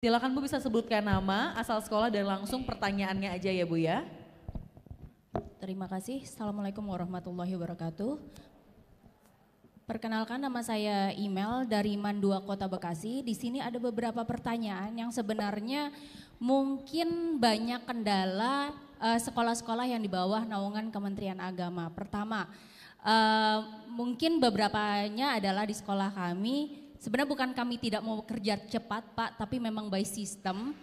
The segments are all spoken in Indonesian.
Silakan Bu bisa sebutkan nama, asal sekolah dan langsung pertanyaannya aja ya Bu ya. Terima kasih. Assalamualaikum warahmatullahi wabarakatuh. Perkenalkan, nama saya Email dari Mandua Kota Bekasi. Di sini ada beberapa pertanyaan yang sebenarnya mungkin banyak kendala sekolah-sekolah yang di bawah naungan Kementerian Agama. Pertama, mungkin beberapanya adalah di sekolah kami. Sebenarnya bukan kami tidak mau kerja cepat Pak, tapi memang by system.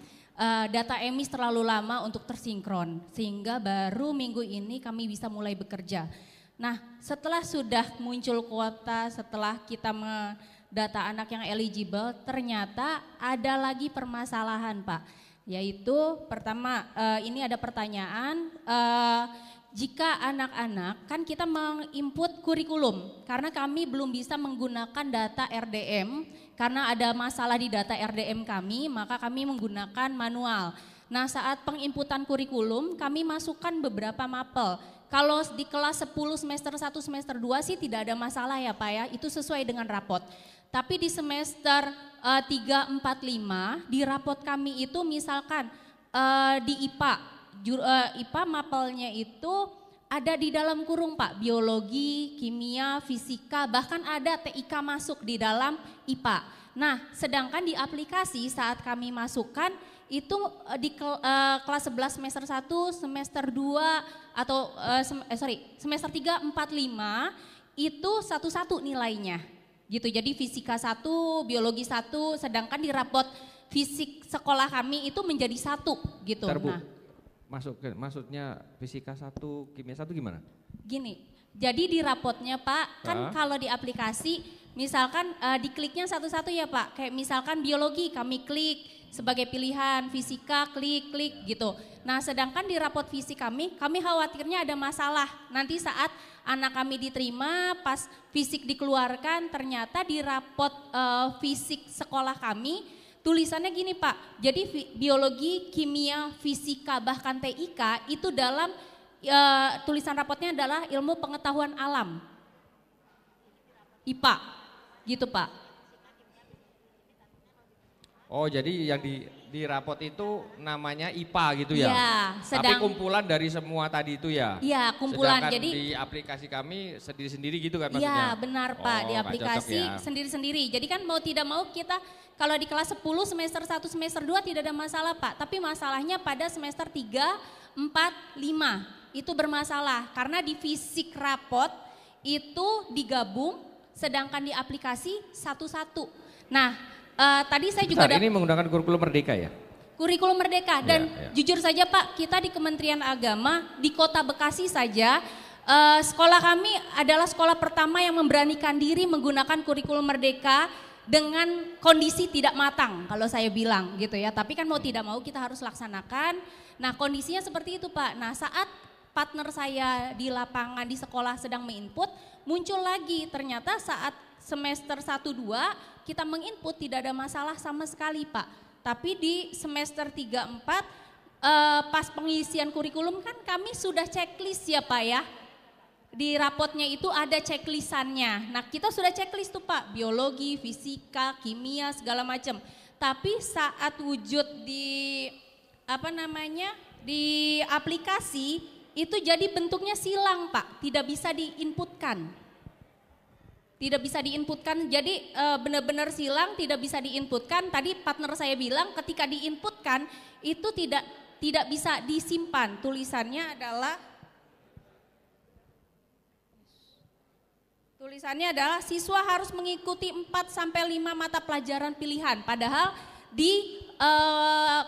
Data emis terlalu lama untuk tersinkron, sehingga baru minggu ini kami bisa mulai bekerja. Nah, setelah sudah muncul kuota, setelah kita mendata anak yang eligible, ternyata ada lagi permasalahan Pak. Yaitu pertama, ini ada pertanyaan, jika anak-anak kan kita menginput kurikulum, karena kami belum bisa menggunakan data RDM, karena ada masalah di data RDM kami, maka kami menggunakan manual. Nah, saat penginputan kurikulum kami masukkan beberapa mapel. Kalau di kelas 10 semester 1 semester 2 sih tidak ada masalah ya Pak ya, itu sesuai dengan rapot. Tapi di semester 3, 4, 5 di rapot kami itu misalkan di IPA mapelnya itu ada di dalam kurung Pak, biologi, kimia, fisika, bahkan ada TIK masuk di dalam IPA. Nah, sedangkan di aplikasi saat kami masukkan itu di kelas 11 semester 1, semester 2 atau semester 3, 4, 5 itu satu-satu nilainya. Gitu. Jadi fisika 1, biologi 1, sedangkan di rapot fisik sekolah kami itu menjadi 1 gitu. Nah, maksudnya fisika 1, kimia 1 gimana? Gini, jadi di rapotnya Pak, kan kalau di aplikasi misalkan dikliknya satu-satu ya Pak, kayak misalkan biologi kami klik sebagai pilihan, fisika klik gitu. Nah, sedangkan di rapot fisik kami khawatirnya ada masalah. Nanti saat anak kami diterima, pas fisik dikeluarkan, ternyata di rapot fisik sekolah kami tulisannya gini Pak, jadi biologi, kimia, fisika, bahkan TIK itu dalam tulisan rapotnya adalah ilmu pengetahuan alam, IPA, gitu Pak. Oh, jadi yang di rapot itu namanya IPA gitu ya? Iya. Tapi kumpulan dari semua tadi itu ya? Iya, kumpulan. Sedangkan jadi di aplikasi kami sendiri-sendiri gitu kan maksudnya? Iya, benar Pak, di aplikasi sendiri-sendiri. Jadi kan mau tidak mau kita kalau di kelas 10 semester 1 semester 2 tidak ada masalah Pak, tapi masalahnya pada semester 3, 4, 5 itu bermasalah karena di fisik rapot itu digabung sedangkan di aplikasi satu-satu. Nah, tadi saya juga ini menggunakan kurikulum Merdeka ya? Kurikulum Merdeka dan jujur saja Pak, kita di Kementerian Agama di Kota Bekasi saja sekolah kami adalah sekolah pertama yang memberanikan diri menggunakan kurikulum Merdeka dengan kondisi tidak matang kalau saya bilang gitu ya. Tapi kan mau tidak mau kita harus laksanakan. Nah, kondisinya seperti itu Pak. Nah, saat partner saya di lapangan di sekolah sedang menginput, muncul lagi ternyata saat semester 1-2 kita menginput tidak ada masalah sama sekali Pak. Tapi di semester 3-4 pas pengisian kurikulum kan kami sudah checklist ya Pak ya. Di rapotnya itu ada checklistannya. Nah, kita sudah checklist tuh Pak, biologi, fisika, kimia segala macam. Tapi saat wujud di di aplikasi itu jadi bentuknya silang Pak, tidak bisa diinputkan. Tidak bisa diinputkan, jadi benar-benar silang, tidak bisa diinputkan. Tadi partner saya bilang ketika diinputkan itu tidak bisa disimpan. Tulisannya adalah siswa harus mengikuti 4-5 mata pelajaran pilihan. Padahal di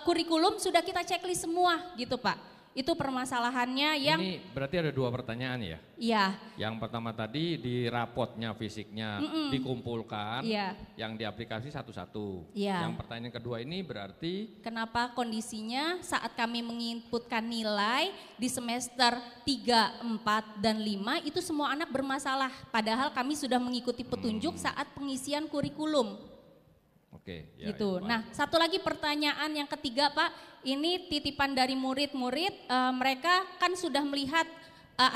kurikulum sudah kita checklist semua gitu Pak. Itu permasalahannya yang... Ini berarti ada 2 pertanyaan ya? Iya. Yang pertama tadi di rapotnya fisiknya dikumpulkan, yang di aplikasi satu-satu. Yang pertanyaan kedua ini berarti... Kenapa kondisinya saat kami menginputkan nilai di semester 3, 4, dan 5 itu semua anak bermasalah. Padahal kami sudah mengikuti petunjuk saat pengisian kurikulum. Oke, gitu. Nah, satu lagi pertanyaan yang ketiga Pak, ini titipan dari murid-murid, mereka kan sudah melihat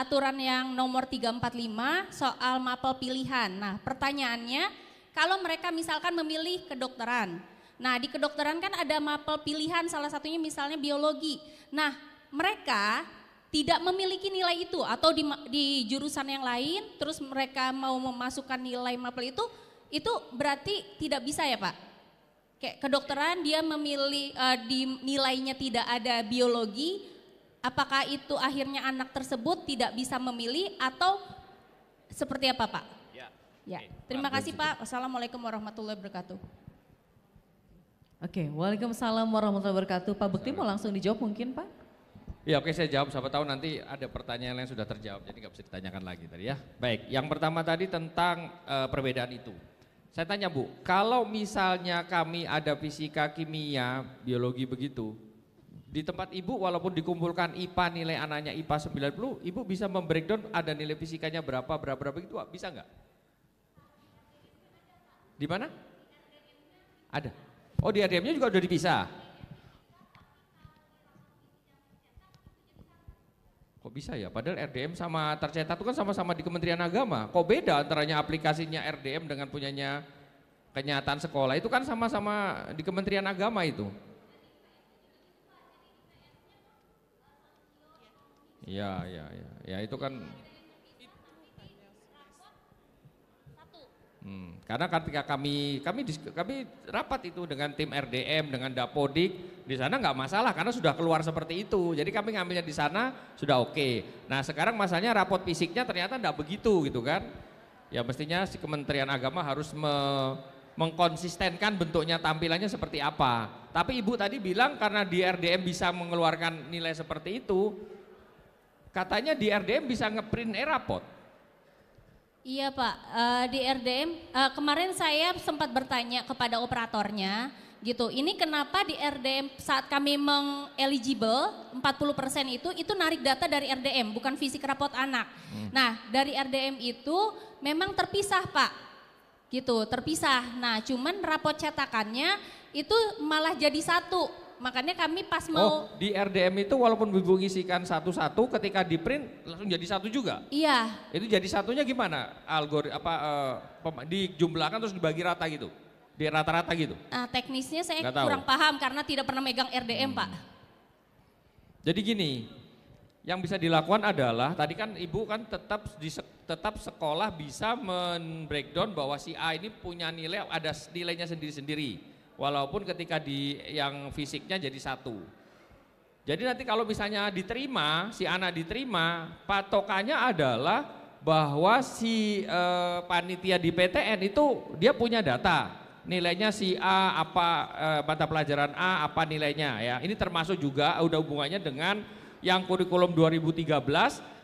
aturan yang nomor 345 soal mapel pilihan. Nah, pertanyaannya kalau mereka misalkan memilih kedokteran, Nah di kedokteran kan ada mapel pilihan, salah satunya misalnya biologi. Nah mereka tidak memiliki nilai itu atau di jurusan yang lain terus mereka mau memasukkan nilai mapel itu berarti tidak bisa ya Pak? Kayak kedokteran dia memilih di nilainya tidak ada biologi, apakah itu akhirnya anak tersebut tidak bisa memilih atau seperti apa Pak? Ya, terima kasih Pak. Wassalamualaikum warahmatullahi wabarakatuh. Oke, waalaikumsalam warahmatullahi wabarakatuh. Pak Bekti mau langsung dijawab mungkin Pak? Ya oke, saya jawab, siapa tahu nanti ada pertanyaan yang sudah terjawab, jadi nggak bisa ditanyakan lagi tadi ya. Baik, yang pertama tadi tentang perbedaan itu. Saya tanya Bu, kalau misalnya kami ada fisika, kimia, biologi begitu, di tempat Ibu walaupun dikumpulkan IPA nilai anaknya IPA 90, Ibu bisa membreakdown ada nilai fisikanya berapa begitu, bisa nggak? Di mana? Ada. Oh di RDM-nya juga udah dipisah. Kok bisa ya? Padahal RDM sama tercetak itu kan sama-sama di Kementerian Agama. Kok beda antaranya aplikasinya RDM dengan punyanya kenyataan sekolah? Itu kan sama-sama di Kementerian Agama itu. Ya itu kan. Karena ketika kami rapat itu dengan tim RDM, dengan Dapodik, di sana nggak masalah karena sudah keluar seperti itu. Jadi kami ngambilnya di sana sudah oke. Nah sekarang masalahnya rapot fisiknya ternyata nggak begitu gitu kan. Ya mestinya si Kementerian Agama harus mengkonsistenkan bentuknya tampilannya seperti apa. Tapi Ibu tadi bilang karena di RDM bisa mengeluarkan nilai seperti itu, katanya di RDM bisa ngeprint rapot. Iya Pak, di RDM kemarin saya sempat bertanya kepada operatornya gitu, ini kenapa di RDM saat kami meng-eligible 40% itu narik data dari RDM bukan fisik rapot anak. Nah dari RDM itu memang terpisah Pak, gitu terpisah. Nah cuman rapot cetakannya itu malah jadi satu. Makanya kami pas mau di RDM itu walaupun Ibu ngisikan satu-satu ketika di print langsung jadi satu juga? Iya. Itu jadi satunya gimana? Dijumlahkan terus dibagi rata gitu? Di rata-rata gitu? Nah teknisnya saya kurang paham karena tidak pernah megang RDM Pak. Jadi gini, yang bisa dilakukan adalah tadi kan Ibu kan tetap sekolah bisa men-breakdown bahwa si A ini punya nilai, ada nilainya sendiri-sendiri. Walaupun ketika di yang fisiknya jadi satu. Jadi nanti kalau misalnya diterima, si anak diterima, patokannya adalah bahwa si panitia di PTN itu dia punya data. Nilainya si A mata pelajaran A apa nilainya ya. Ini termasuk juga udah hubungannya dengan yang kurikulum 2013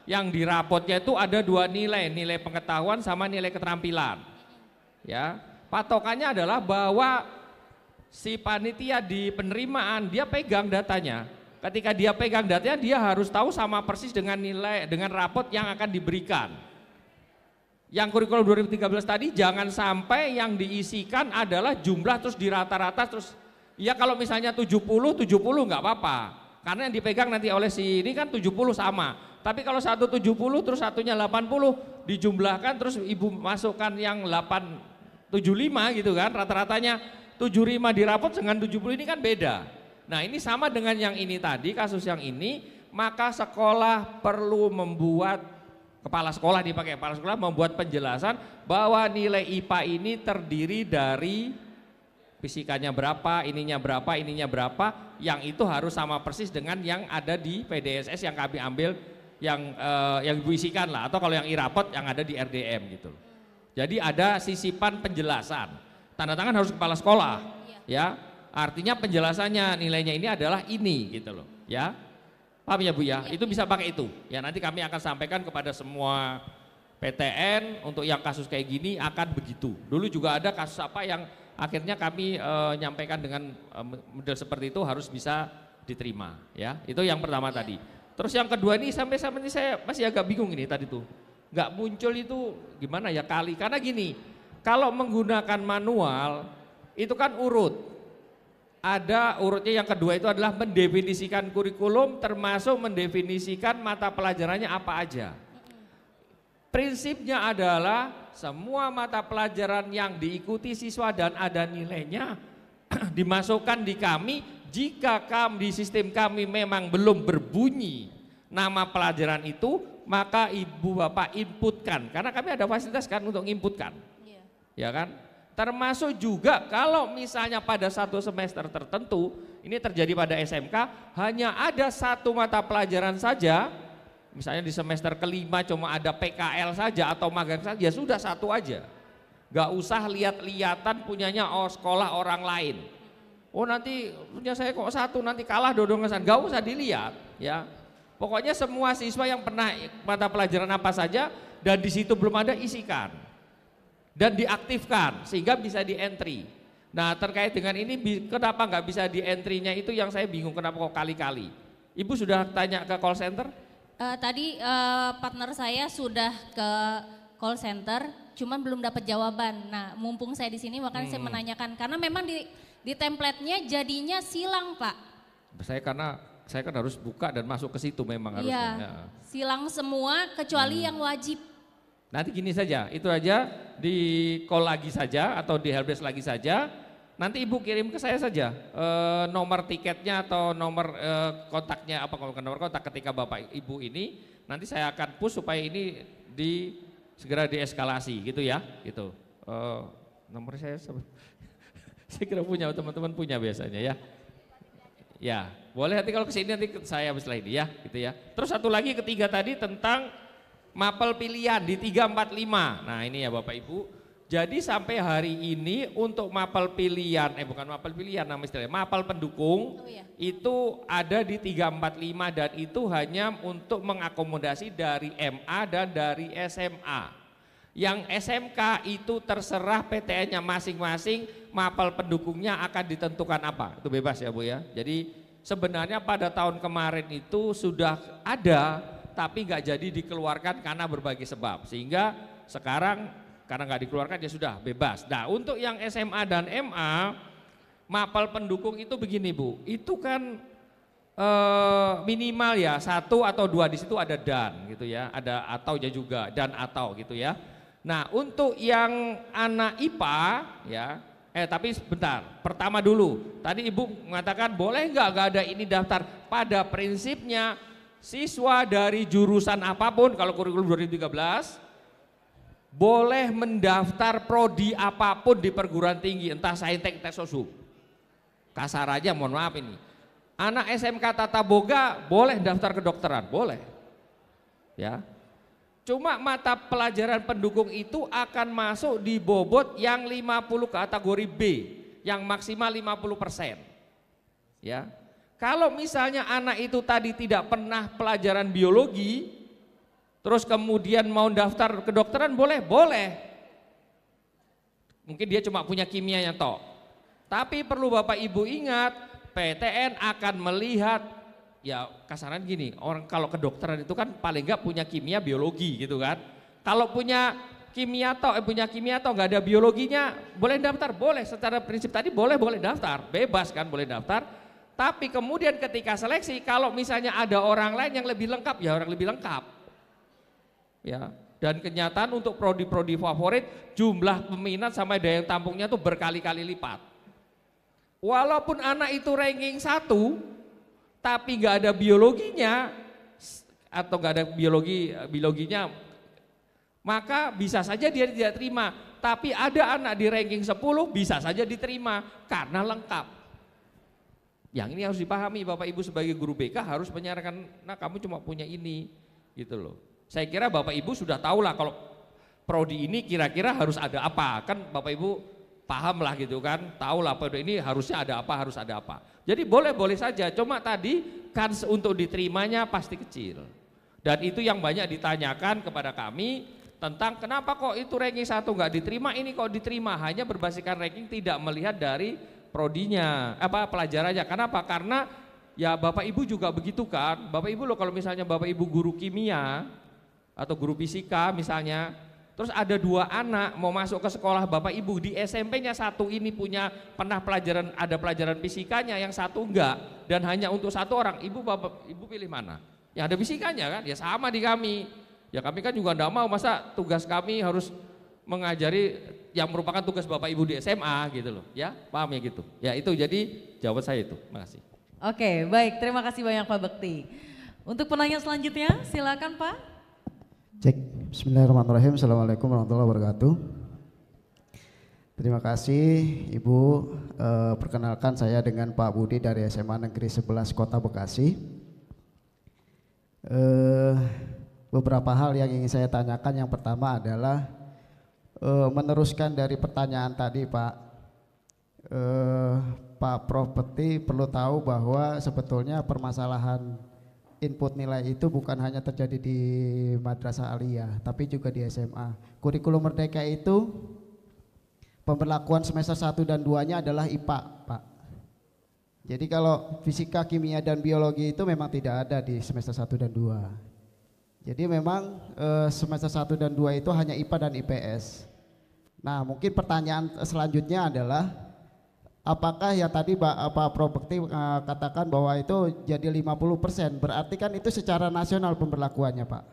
yang di rapotnya itu ada dua nilai pengetahuan sama nilai keterampilan. Ya, patokannya adalah bahwa si panitia di penerimaan dia pegang datanya. Ketika dia pegang datanya dia harus tahu sama persis dengan nilai, dengan rapot yang akan diberikan. Yang kurikulum 2013 tadi jangan sampai yang diisikan adalah jumlah terus dirata-rata terus. Ya kalau misalnya 70 nggak apa-apa. Karena yang dipegang nanti oleh si ini kan 70 sama. Tapi kalau satu 70 terus satunya 80 dijumlahkan terus Ibu masukkan yang 875 gitu kan rata-ratanya. 75 di rapot dengan 70 ini kan beda. Nah ini sama dengan yang ini tadi, kasus yang ini, maka sekolah perlu membuat, kepala sekolah dipakai kepala sekolah membuat penjelasan bahwa nilai IPA ini terdiri dari fisikanya berapa, ininya berapa, yang itu harus sama persis dengan yang ada di PDSS yang kami ambil, yang Ibu isikan lah, atau kalau yang i-rapot yang ada di RDM gitu. Jadi ada sisipan penjelasan. Tanda tangan harus kepala sekolah, ya. Artinya penjelasannya nilainya ini adalah ini gitu loh, ya. Paham ya Bu ya? Itu bisa pakai itu. Ya nanti kami akan sampaikan kepada semua PTN untuk yang kasus kayak gini akan begitu. Dulu juga ada kasus apa yang akhirnya kami nyampaikan dengan model seperti itu harus bisa diterima, ya. Itu yang pertama tadi. Terus yang kedua ini sampai ini saya masih agak bingung ini tadi tuh. Nggak muncul itu gimana ya karena gini. Kalau menggunakan manual itu kan urut. Ada urutnya yang kedua itu adalah mendefinisikan kurikulum termasuk mendefinisikan mata pelajarannya apa aja. Prinsipnya adalah semua mata pelajaran yang diikuti siswa dan ada nilainya dimasukkan di kami. Jika di sistem kami memang belum berbunyi nama pelajaran itu, maka ibu bapak inputkan, karena kami ada fasilitas kan untuk inputkan, ya kan. Termasuk juga kalau misalnya pada satu semester tertentu, ini terjadi pada SMK, hanya ada satu mata pelajaran saja, misalnya di semester kelima cuma ada PKL saja atau magang saja, ya sudah satu aja, gak usah lihat-lihatan punyanya sekolah orang lain. Oh nanti punya saya kok satu, nanti kalah dodongan, gak usah dilihat ya. Pokoknya semua siswa yang pernah mata pelajaran apa saja dan di situ belum ada, isikan dan diaktifkan sehingga bisa di entry. Nah terkait dengan ini kenapa nggak bisa di entry-nya itu yang saya bingung, kenapa kok kali-kali. Ibu sudah tanya ke call center? Tadi partner saya sudah ke call center, cuman belum dapat jawaban. Nah mumpung saya di sini makanya saya menanyakan, karena memang di template-nya jadinya silang Pak. Saya kan harus buka dan masuk ke situ memang harusnya. Iya, silang semua kecuali yang wajib. Nanti gini saja, itu aja di call lagi saja atau di helpdesk lagi saja. Nanti ibu kirim ke saya saja nomor tiketnya atau nomor kontaknya, apa nomor kontak ketika bapak ibu ini. Nanti saya akan push supaya ini segera dieskalasi gitu ya, gitu. Nomor saya saya kira punya, teman-teman punya biasanya ya. Ya, boleh nanti kalau kesini nanti saya setelah ini ya, gitu ya. Terus satu lagi ketiga tadi tentang mapel pilihan di 345. Nah ini ya Bapak Ibu. Jadi sampai hari ini untuk mapel pilihan, bukan mapel pilihan nama istilahnya, mapel pendukung itu ada di 345 dan itu hanya untuk mengakomodasi dari MA dan dari SMA. Yang SMK itu terserah PTN-nya masing-masing, mapel pendukungnya akan ditentukan apa, itu bebas ya Bu ya. Jadi sebenarnya pada tahun kemarin itu sudah ada, tapi nggak jadi dikeluarkan karena berbagai sebab. Sehingga sekarang karena nggak dikeluarkan ya sudah bebas. Nah untuk yang SMA dan MA, mapel pendukung itu begini Bu, itu kan minimal ya 1 atau 2 di situ ada dan gitu ya, ada ataunya juga dan atau gitu ya. Nah untuk yang anak IPA ya, tapi sebentar, pertama dulu, tadi ibu mengatakan boleh nggak ada ini daftar. Pada prinsipnya siswa dari jurusan apapun, kalau kurikulum 2013 boleh mendaftar prodi apapun di perguruan tinggi, entah saintek, entah sosum. Kasar aja, mohon maaf ini. Anak SMK Tata Boga boleh daftar kedokteran, boleh. Ya. Cuma mata pelajaran pendukung itu akan masuk di bobot yang 50 kategori B, yang maksimal 50%. Ya. Kalau misalnya anak itu tadi tidak pernah pelajaran biologi, terus kemudian mau daftar kedokteran boleh, boleh. Mungkin dia cuma punya kimianya toh. Tapi perlu Bapak Ibu ingat, PTN akan melihat, ya kasaran gini, orang kalau kedokteran itu kan paling enggak punya kimia biologi gitu kan. Kalau punya kimia atau nggak ada biologinya, boleh daftar, boleh secara prinsip tadi boleh daftar, bebas kan boleh daftar. Tapi kemudian ketika seleksi, kalau misalnya ada orang lain yang lebih lengkap, ya orang lebih lengkap. Ya, dan kenyataan untuk prodi-prodi favorit jumlah peminat sama daya tampungnya tuh berkali-kali lipat. Walaupun anak itu ranking 1 tapi nggak ada biologinya atau nggak ada biologinya, maka bisa saja dia tidak terima. Tapi ada anak di ranking 10 bisa saja diterima karena lengkap. Yang ini harus dipahami Bapak Ibu sebagai guru BK harus menyarankan, nah kamu cuma punya ini gitu loh. Saya kira Bapak Ibu sudah tahu lah kalau prodi ini kira-kira harus ada apa, kan Bapak Ibu paham lah gitu kan, tahu lah prodi ini harusnya ada apa, harus ada apa. Jadi boleh-boleh saja, cuma tadi kans untuk diterimanya pasti kecil. Dan itu yang banyak ditanyakan kepada kami tentang kenapa kok itu ranking 1 nggak diterima, ini kok diterima, hanya berbasiskan ranking tidak melihat dari prodinya, pelajarannya. Kenapa? Karena ya Bapak Ibu juga begitu kan, Bapak Ibu loh kalau misalnya Bapak Ibu guru kimia atau guru fisika misalnya, terus ada 2 anak mau masuk ke sekolah Bapak Ibu, di SMP-nya 1 ini pernah ada pelajaran fisikanya, yang 1 enggak, dan hanya untuk 1 orang, Ibu pilih mana? Yang ada fisikanya kan, ya sama di kami. Ya kami kan juga enggak mau, masa tugas kami harus mengajari yang merupakan tugas Bapak Ibu di SMA gitu loh, ya paham ya gitu. Ya itu jadi jawaban saya itu, makasih. Oke, baik, terima kasih banyak Pak Bekti. Untuk penanya selanjutnya, silakan Pak. Cek, bismillahirrahmanirrahim, assalamualaikum warahmatullahi wabarakatuh. Terima kasih Ibu, perkenalkan saya dengan Pak Budi dari SMA Negeri 11 Kota Bekasi. Beberapa hal yang ingin saya tanyakan, yang pertama adalah meneruskan dari pertanyaan tadi Pak Prof. Bekti perlu tahu bahwa sebetulnya permasalahan input nilai itu bukan hanya terjadi di Madrasah Aliyah, tapi juga di SMA. Kurikulum Merdeka itu pemberlakuan semester 1 dan 2-nya adalah IPA, Pak. Jadi kalau fisika, kimia, dan biologi itu memang tidak ada di semester 1 dan 2. Jadi memang semester 1 dan 2 itu hanya IPA dan IPS. Nah, mungkin pertanyaan selanjutnya adalah apakah ya tadi Pak Prof. Bekti katakan bahwa itu jadi 50%, berarti kan itu secara nasional pemberlakuannya, Pak.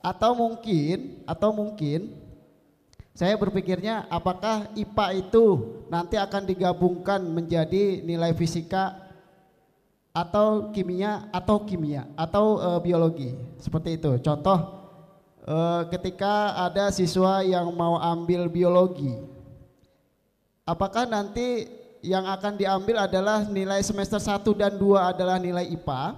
Atau mungkin saya berpikirnya apakah IPA itu nanti akan digabungkan menjadi nilai fisika atau kimia atau biologi, seperti itu. Contoh ketika ada siswa yang mau ambil biologi, apakah nanti yang akan diambil adalah nilai semester 1 dan 2 adalah nilai IPA,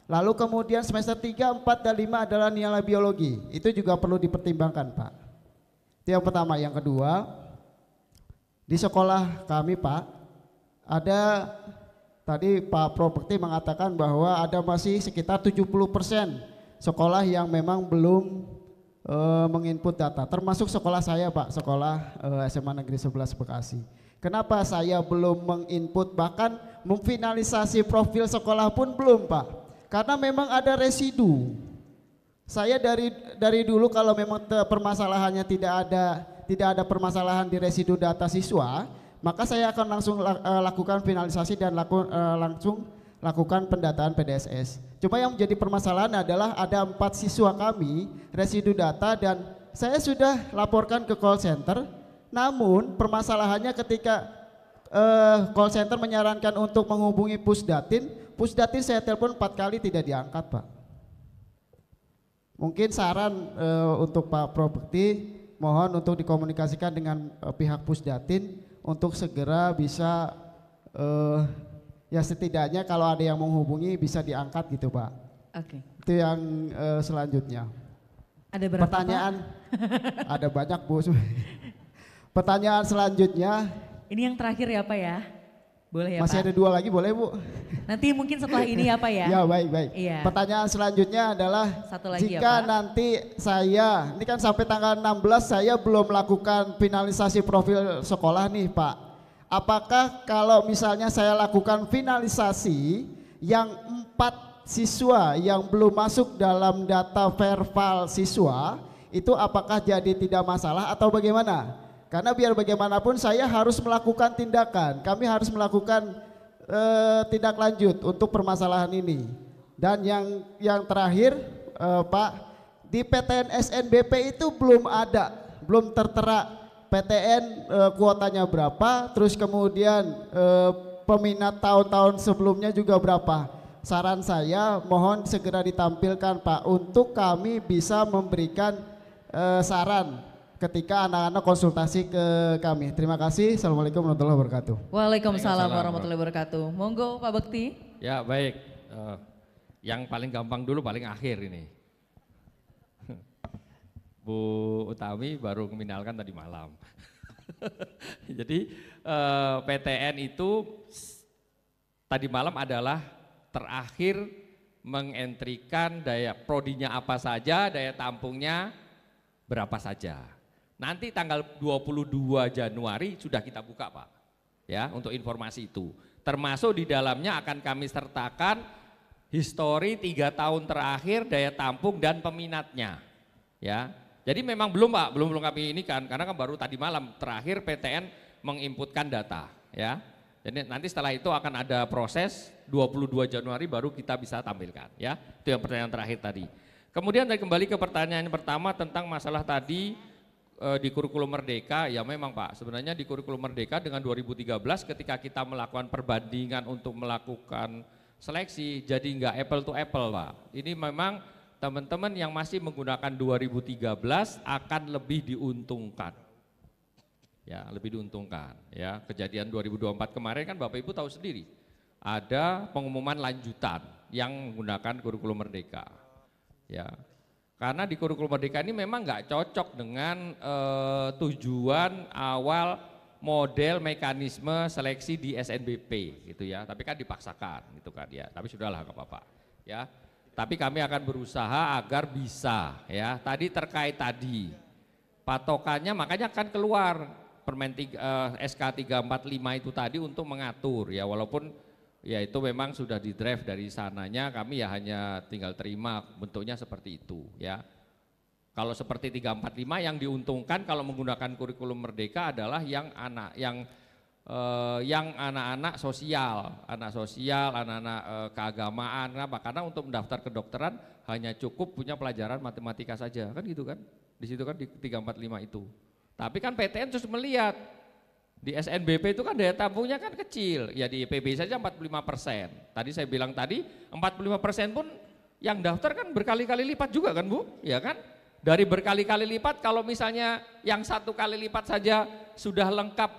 lalu kemudian semester 3, 4, dan 5 adalah nilai biologi. Itu juga perlu dipertimbangkan, Pak. Itu yang pertama. Yang kedua, di sekolah kami, Pak, ada tadi Pak Prof. Bekti mengatakan bahwa ada masih sekitar 70% sekolah yang memang belum menginput data, termasuk sekolah saya, Pak, sekolah SMA Negeri 11 Bekasi. Kenapa saya belum menginput, bahkan memfinalisasi profil sekolah pun belum, Pak? Karena memang ada residu. Saya dari dulu kalau memang permasalahannya tidak ada permasalahan di residu data siswa, maka saya akan langsung lakukan finalisasi dan langsung lakukan pendataan PDSS. Cuma yang menjadi permasalahan adalah ada 4 siswa kami residu data dan saya sudah laporkan ke call center, namun permasalahannya ketika call center menyarankan untuk menghubungi Pusdatin saya telepon 4 kali tidak diangkat, Pak. Mungkin saran untuk Pak Prof. Bekti, mohon untuk dikomunikasikan dengan pihak Pusdatin untuk segera bisa ya setidaknya kalau ada yang menghubungi bisa diangkat gitu, Pak. Oke. Itu yang selanjutnya. Ada berapa pertanyaan? Pak? Ada banyak, Bu. Pertanyaan selanjutnya. Ini yang terakhir ya Pak ya? Boleh ya Masih Pak? ada 2 lagi, boleh Bu? Nanti mungkin setelah ini ya Pak ya? Ya baik. Iya. Pertanyaan selanjutnya adalah Satu lagi jika ya, Pak. nanti saya, ini kan sampai tanggal 16 saya belum melakukan finalisasi profil sekolah nih, Pak. Apakah kalau misalnya saya lakukan finalisasi yang 4 siswa yang belum masuk dalam data verbal siswa, itu apakah jadi tidak masalah atau bagaimana? Karena biar bagaimanapun saya harus melakukan tindakan, kami harus melakukan tindak lanjut untuk permasalahan ini. Dan yang terakhir Pak, di PTN SNBP itu belum tertera PTN kuotanya berapa, terus kemudian peminat tahun-tahun sebelumnya juga berapa. Saran saya mohon segera ditampilkan, Pak, untuk kami bisa memberikan saran ketika anak-anak konsultasi ke kami. Terima kasih. Assalamualaikum warahmatullahi wabarakatuh. Waalaikumsalam warahmatullahi wabarakatuh. Monggo Pak Bekti. Ya baik, yang paling gampang dulu paling akhir ini. Bu Utami baru mengenalkan tadi malam. Jadi PTN itu tadi malam adalah terakhir mengentrikan daya prodinya apa saja, daya tampungnya berapa saja. Nanti tanggal 22 Januari sudah kita buka, Pak. Ya, untuk informasi itu. Termasuk di dalamnya akan kami sertakan histori 3 tahun terakhir daya tampung dan peminatnya. Ya. Jadi memang belum, Pak, belum kami ini kan, karena kan baru tadi malam terakhir PTN menginputkan data, ya. Jadi nanti setelah itu akan ada proses 22 Januari baru kita bisa tampilkan, ya. Itu yang pertanyaan terakhir tadi. Kemudian kembali ke pertanyaan pertama tentang masalah tadi di kurikulum Merdeka, ya memang Pak, sebenarnya di kurikulum Merdeka dengan 2013 ketika kita melakukan perbandingan untuk melakukan seleksi, jadi nggak apple to apple Pak. Ini memang teman-teman yang masih menggunakan 2013 akan lebih diuntungkan. Ya, lebih diuntungkan. Ya, kejadian 2024 kemarin kan Bapak Ibu tahu sendiri, ada pengumuman lanjutan yang menggunakan kurikulum Merdeka. Ya, karena di kurikulum Merdeka ini memang nggak cocok dengan tujuan awal model mekanisme seleksi di SNBP gitu ya, tapi kan dipaksakan gitu kan ya, tapi sudahlah nggak apa-apa ya. Tapi kami akan berusaha agar bisa ya. Tadi terkait tadi patokannya, makanya akan keluar Permen SK 345 itu tadi untuk mengatur ya, walaupun ya itu memang sudah di draft dari sananya, kami ya hanya tinggal terima bentuknya seperti itu ya. Kalau seperti 345 yang diuntungkan kalau menggunakan kurikulum Merdeka adalah yang anak-anak sosial, anak-anak keagamaan. Kenapa? Karena untuk mendaftar kedokteran hanya cukup punya pelajaran matematika saja, kan gitu kan? Di situ kan di 345 itu. Tapi kan PTN terus melihat di SNBP itu kan daya tampungnya kan kecil, ya di IPB saja 45%. Tadi saya bilang tadi 45% pun yang daftar kan berkali-kali lipat juga kan Bu, ya kan? Dari berkali-kali lipat, kalau misalnya yang 1 kali lipat saja sudah lengkap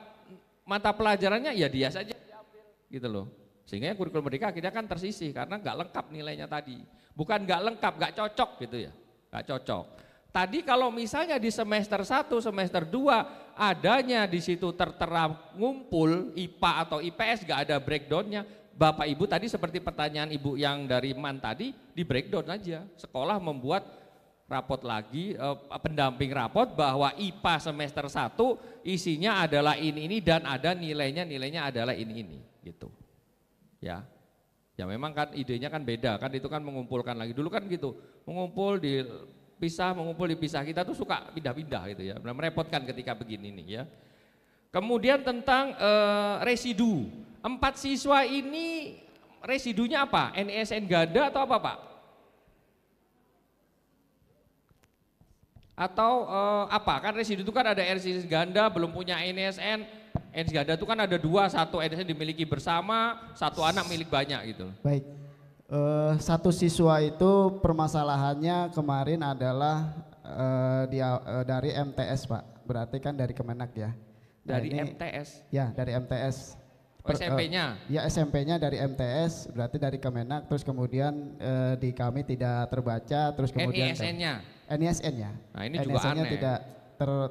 mata pelajarannya, ya dia saja diambil gitu loh. Sehingga kurikulum Merdeka akhirnya kan tersisih karena nggak lengkap nilainya tadi. Bukan nggak lengkap, nggak cocok gitu ya, nggak cocok. Tadi kalau misalnya di semester 1, semester 2 adanya di situ tertera ngumpul IPA atau IPS, nggak ada breakdownnya. Bapak Ibu tadi seperti pertanyaan Ibu yang dari MAN tadi, di breakdown aja. Sekolah membuat rapot lagi, pendamping rapot bahwa IPA semester 1 isinya adalah ini dan ada nilainya adalah ini gitu. Ya. Ya memang kan idenya kan beda, kan itu kan mengumpulkan lagi. Dulu kan gitu, mengumpul dipisah, kita tuh suka pindah-pindah gitu ya. Merepotkan ketika begini nih ya. Kemudian tentang residu. 4 siswa ini residunya apa? NISN ganda atau apa Pak? Atau apa? Kan residu itu kan ada NISN ganda belum punya NISN. NISN ganda itu kan ada 2, 1 NISN dimiliki bersama, 1 anak milik banyak gitu. Baik, 1 siswa itu permasalahannya kemarin adalah dari MTS Pak, berarti kan dari Kemenak ya. Dari MTS? Ya, dari MTS. SMP-nya? Ya, SMP-nya dari MTS, berarti dari Kemenak, terus kemudian di kami tidak terbaca, terus kemudian NISN-nya? NISN-nya. Nah ini juga aneh.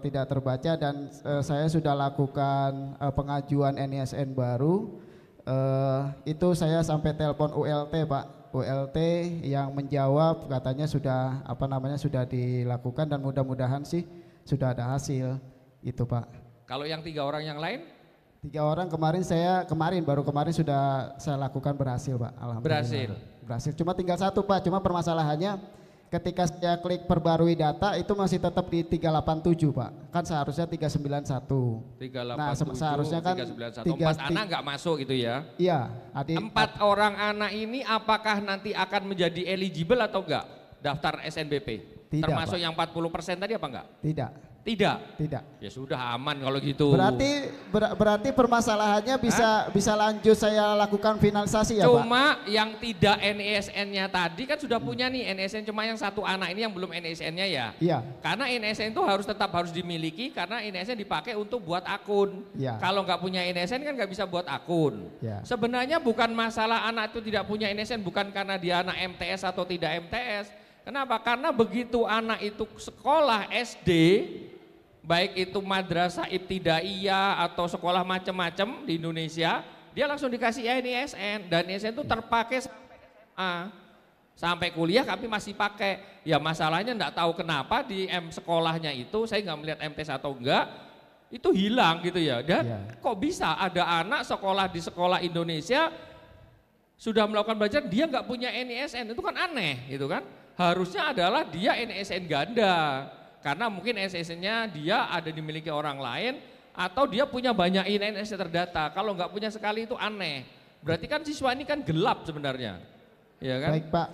Tidak terbaca dan saya sudah lakukan pengajuan NISN baru. Itu saya sampai telepon ULT Pak, ULT yang menjawab katanya sudah sudah dilakukan dan mudah-mudahan sih sudah ada hasil itu Pak. Kalau yang 3 orang yang lain? 3 orang baru kemarin sudah saya lakukan berhasil Pak, alhamdulillah. Berhasil, cuma tinggal 1 Pak, cuma permasalahannya ketika saya klik perbarui data itu masih tetap di 387 Pak, kan seharusnya 391. 387, nah seharusnya kan 391, 4 anak nggak masuk gitu ya? Iya. 4 orang anak ini apakah nanti akan menjadi eligible atau enggak daftar SNBP? Tidak, termasuk Pak. Yang 40% tadi apa enggak? Tidak. Tidak. Ya sudah aman kalau gitu. Berarti permasalahannya bisa lanjut saya lakukan finalisasi ya Pak? Cuma yang tidak NISN-nya tadi kan sudah punya nih NISN, cuma yang 1 anak ini yang belum NISN-nya ya. Iya. Karena NISN itu tetap harus dimiliki karena NISN dipakai untuk buat akun. Ya. Kalau nggak punya NISN kan nggak bisa buat akun. Ya. Sebenarnya bukan masalah anak itu tidak punya NISN, bukan karena dia anak MTS atau tidak MTS. Kenapa? Karena begitu anak itu sekolah SD, baik itu madrasah ibtidaiyah atau sekolah macam-macam di Indonesia, dia langsung dikasih NISN dan NISN itu terpakai sampai SMA. Sampai kuliah kami masih pakai. Ya masalahnya enggak tahu kenapa di sekolahnya itu, saya nggak melihat MTS atau enggak, itu hilang gitu ya. Dan kok bisa ada anak sekolah di sekolah Indonesia sudah melakukan belajar dia nggak punya NISN, itu kan aneh gitu kan. Harusnya adalah dia NISN ganda. Karena mungkin NISN-nya dia ada dimiliki orang lain atau dia punya banyak NISN terdata. Kalau nggak punya sekali itu aneh. Berarti kan siswa ini kan gelap sebenarnya. Ya kan? Baik Pak,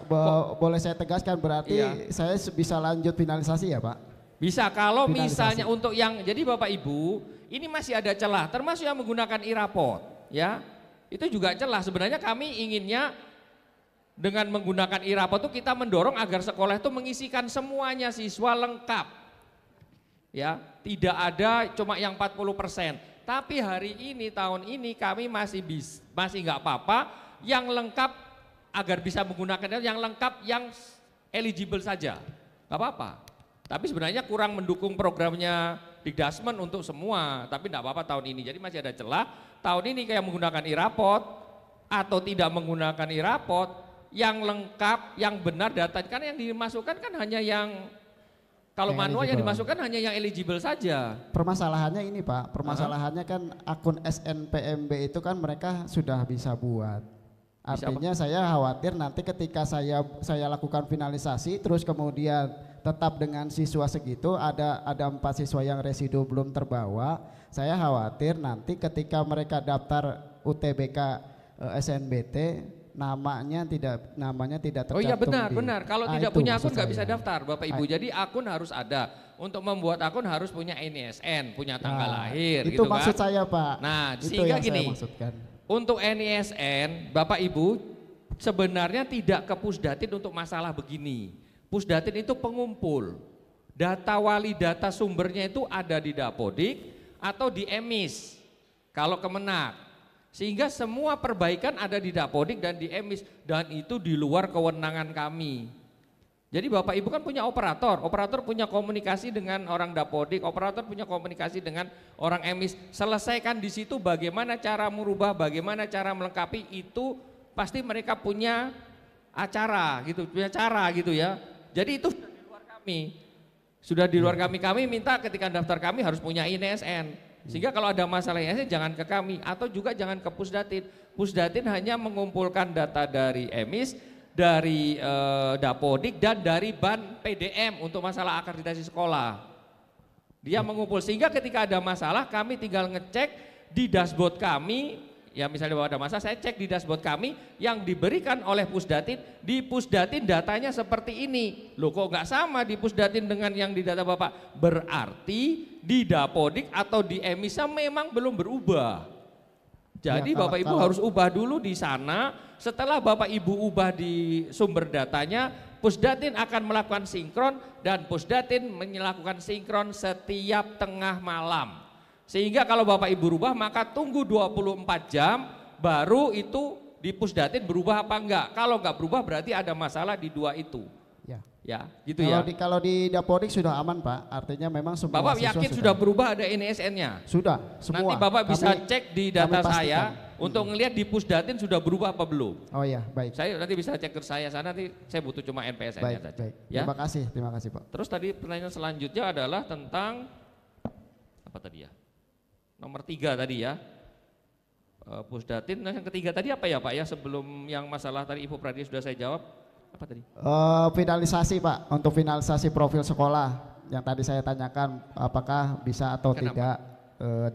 boleh saya tegaskan berarti saya bisa lanjut finalisasi ya Pak? Bisa kalau Finalisasi. misalnya untuk yang, jadi Bapak Ibu, ini masih ada celah, termasuk yang menggunakan e-raport, ya. Itu juga celah. Sebenarnya kami inginnya dengan menggunakan e-raport itu kita mendorong agar sekolah itu mengisikan semuanya siswa lengkap. Ya, tidak ada cuma yang 40%. Tapi hari ini, tahun ini kami masih nggak apa-apa, yang lengkap agar bisa menggunakan yang lengkap, yang eligible saja, nggak apa-apa. Tapi sebenarnya kurang mendukung programnya Dikdasmen untuk semua, tapi enggak apa-apa tahun ini. Jadi masih ada celah. Tahun ini kayak menggunakan e-raport atau tidak menggunakan e-raport, yang lengkap, yang benar data, kan yang dimasukkan kan hanya yang, kalau yang manual yang eligible. dimasukkan hanya yang eligible saja. Permasalahannya ini Pak, permasalahannya kan akun SNPMB itu kan mereka sudah bisa buat. Artinya saya khawatir nanti ketika saya lakukan finalisasi terus kemudian tetap dengan siswa segitu, ada 4 siswa yang residu belum terbawa. Saya khawatir nanti ketika mereka daftar UTBK SNBT namanya tidak tercantum. Oh iya benar. Kalau tidak itu punya maksud akun nggak bisa saya. daftar Bapak Ibu. Jadi akun harus ada. Untuk membuat akun harus punya NISN, punya tanggal lahir. Itu gitu maksud kan. saya Pak. Nah Itu sehingga yang gini, saya maksudkan. untuk NISN Bapak Ibu sebenarnya tidak ke Pusdatin untuk masalah begini. Pusdatin itu pengumpul. Data wali data sumbernya itu ada di Dapodik atau di EMIS kalau Kemenak. Sehingga semua perbaikan ada di Dapodik dan di EMIS, dan itu di luar kewenangan kami. Jadi Bapak Ibu kan punya operator punya komunikasi dengan orang Dapodik, operator punya komunikasi dengan orang EMIS. Selesaikan di situ bagaimana cara merubah, bagaimana cara melengkapi, itu pasti mereka punya acara gitu, punya cara gitu ya. Jadi itu sudah di luar kami. Sudah di luar kami minta ketika daftar kami harus punya INSN. Sehingga kalau ada masalah INSN jangan ke kami atau juga jangan ke Pusdatin. Pusdatin hanya mengumpulkan data dari EMIS, dari Dapodik dan dari BAN PDM untuk masalah akreditasi sekolah. Dia mengumpul sehingga ketika ada masalah kami tinggal ngecek di dashboard kami. Ya misalnya bahwa ada masalah, saya cek di dashboard kami yang diberikan oleh Pusdatin. Di Pusdatin datanya seperti ini. Loh kok nggak sama di Pusdatin dengan yang di data Bapak? Berarti di Dapodik atau di EMISA memang belum berubah. Jadi Ya, Bapak Ibu harus ubah dulu di sana. Setelah Bapak Ibu ubah di sumber datanya, Pusdatin akan melakukan sinkron dan Pusdatin melakukan sinkron setiap tengah malam. Sehingga kalau Bapak Ibu rubah maka tunggu 24 jam baru itu di Pusdatin berubah apa enggak. Kalau enggak berubah berarti ada masalah di dua itu. Ya, gitu ya. Kalau di Dapodik sudah aman Pak, artinya memang semua Bapak siswa yakin sudah berubah ada NISN-nya? Sudah, semua. Nanti Bapak bisa Kami- cek di data kami saya pastikan. untuk ngelihat di Pusdatin sudah berubah apa belum. Oh iya, baik. Saya nanti bisa cek ke saya nanti saya butuh cuma NPSN-nya saja. Baik. Ya. Terima kasih Pak. Terus tadi pertanyaan selanjutnya adalah tentang apa tadi ya? Nomor 3 tadi ya. Pusdatin. Nah yang ketiga tadi apa ya Pak ya, sebelum yang masalah tadi Ibu Pradia sudah saya jawab. Apa tadi? Finalisasi Pak, untuk finalisasi profil sekolah yang tadi saya tanyakan apakah bisa atau Kenapa? tidak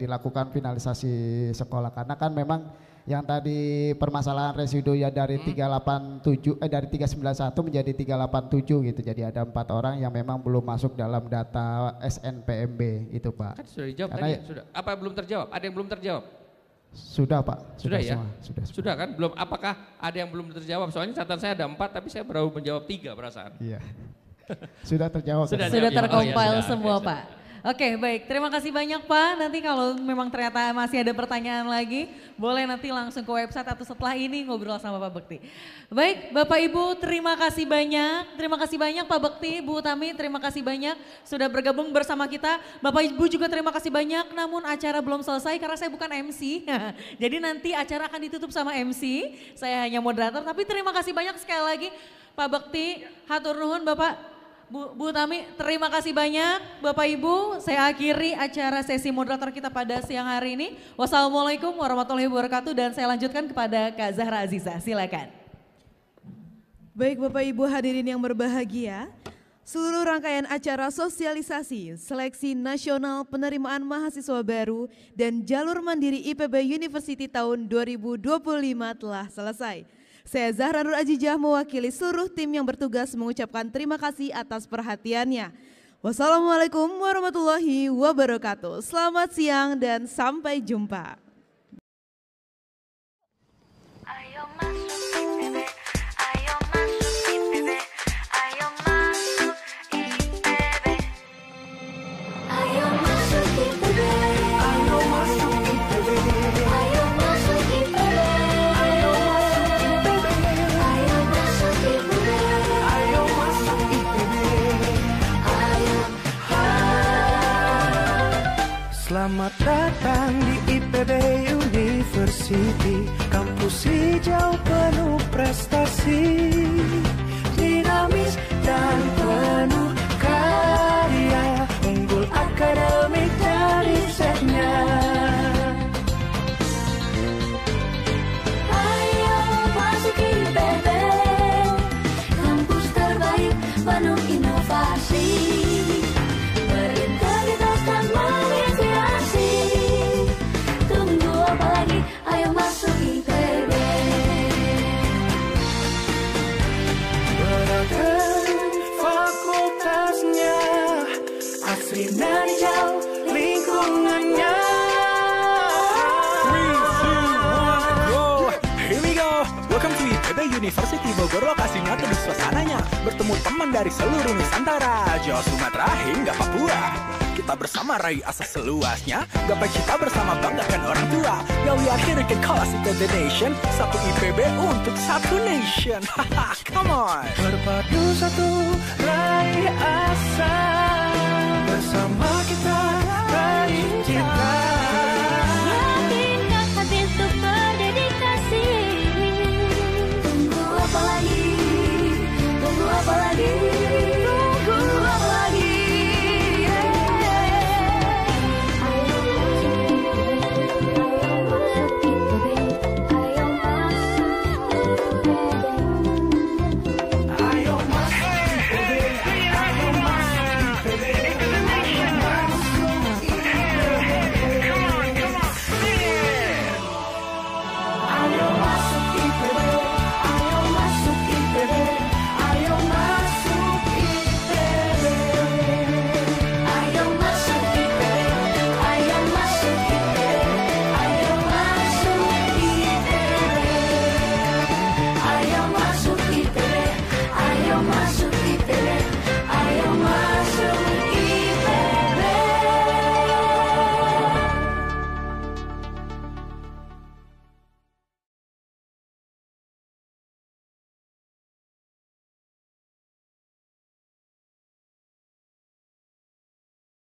dilakukan finalisasi sekolah, karena kan memang yang tadi permasalahan residu ya dari 387 dari 391 menjadi 387 gitu. Jadi ada 4 orang yang memang belum masuk dalam data SNPMB itu Pak. Kan sudah dijawab Karena tadi ya? Sudah. Apa yang belum terjawab? Ada yang belum terjawab? Sudah Pak. Sudah ya? semua. Sudah. Sudah kan? Belum. Apakah ada yang belum terjawab? Soalnya catatan saya ada 4 tapi saya baru menjawab 3 perasaan. Iya. Sudah terjawab. Sudah. Sudah Ya, oh terkompil ya, semua sudah. Pak. Oke baik, terima kasih banyak Pak. Nanti kalau memang ternyata masih ada pertanyaan lagi, boleh nanti langsung ke website atau setelah ini ngobrol sama Pak Bekti. Baik Bapak Ibu, terima kasih banyak. Terima kasih banyak Pak Bekti, Bu Utami, terima kasih banyak sudah bergabung bersama kita. Bapak Ibu juga terima kasih banyak, namun acara belum selesai karena saya bukan MC. Jadi nanti acara akan ditutup sama MC, saya hanya moderator. Tapi terima kasih banyak sekali lagi Pak Bekti, hatur nuhun Bapak. Bu Tami, terima kasih banyak Bapak Ibu. Saya akhiri acara sesi moderator kita pada siang hari ini. Wassalamualaikum warahmatullahi wabarakatuh dan saya lanjutkan kepada Kak Zahra Aziza. Silakan. Baik Bapak Ibu hadirin yang berbahagia, seluruh rangkaian acara sosialisasi seleksi nasional penerimaan mahasiswa baru dan jalur mandiri IPB University tahun 2025 telah selesai. Saya Zahra Nur Azizah mewakili seluruh tim yang bertugas mengucapkan terima kasih atas perhatiannya. Wassalamualaikum warahmatullahi wabarakatuh. Selamat siang dan sampai jumpa. Ayo masuk IPB, ayo masuk IPB, ayo masuk IPB. Ayo masuk IPB, ayo masuk IPB, ayo masuk IPB, ayo masuk IPB, ayo masuk IPB, ayo. Selamat datang di IPB University, kampus hijau penuh prestasi, dinamis dan penuh karya, unggul akademik dan risetnya. Ayo masuk IPB, kampus terbaik penuh inovasi, berintegritas dan menginspirasi. Tunggu apa lagi? Ayo masuk IPB. Beragam fakultasnya, asri dan hijau lingkungannya. 3, 2, 1, go! Here we go! Welcome to IPB University Bogor, lokasinya teduh suasananya. Bertemu teman dari seluruh Nusantara, Jawa, Sumatera hingga Papua. Kita bersama raih asa seluasnya, gapai cita bersama banggakan orang tua. Now we are here to call us the nation, satu IPB untuk satu nation. Haha, come on! Berpadu satu raih asa, bersama kita raih cita.